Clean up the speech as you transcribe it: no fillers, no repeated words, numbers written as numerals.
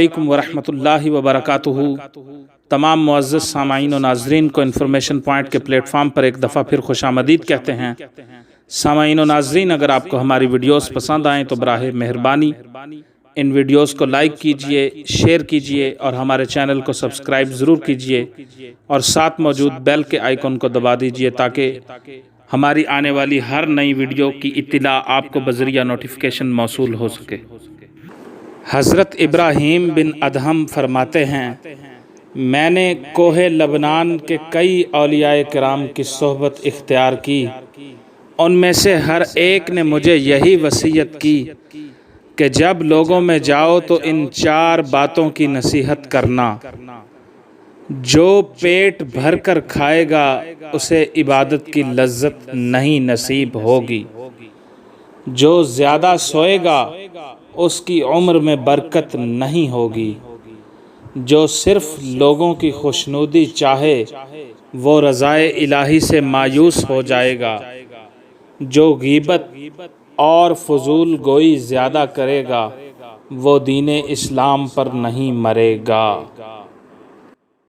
علیکم ورحمۃ اللہ وبرکاتہ۔ تمام معزز سامعین و ناظرین کو انفارمیشن پوائنٹ کے پلیٹ فارم پر ایک دفعہ پھر خوش آمدید کہتے ہیں۔ سامعین و ناظرین، اگر آپ کو ہماری ویڈیوز پسند آئیں تو براہ مہربانی ان ویڈیوز کو لائک کیجئے، شیئر کیجئے اور ہمارے چینل کو سبسکرائب ضرور کیجئے اور ساتھ موجود بیل کے آئیکن کو دبا دیجئے تاکہ ہماری آنے والی ہر نئی ویڈیو کی اطلاع آپ کو بذریعہ نوٹیفیکیشن موصول ہو سکے۔ حضرت ابراہیم بن ادھم فرماتے ہیں، میں نے کوہ لبنان کے کئی اولیاء کرام کی صحبت اختیار کی، ان میں سے ہر ایک نے مجھے یہی وصیت کی کہ جب لوگوں میں جاؤ تو ان 4 باتوں کی نصیحت کرنا۔ جو پیٹ بھر کر کھائے گا اسے عبادت کی لذت نہیں نصیب ہوگی، جو زیادہ سوئے گا اس کی عمر میں برکت نہیں ہوگی، جو صرف لوگوں کی خوشنودی چاہے وہ رضائے الہی سے مایوس ہو جائے گا، جو غیبت اور فضول گوئی زیادہ کرے گا وہ دین اسلام پر نہیں مرے گا۔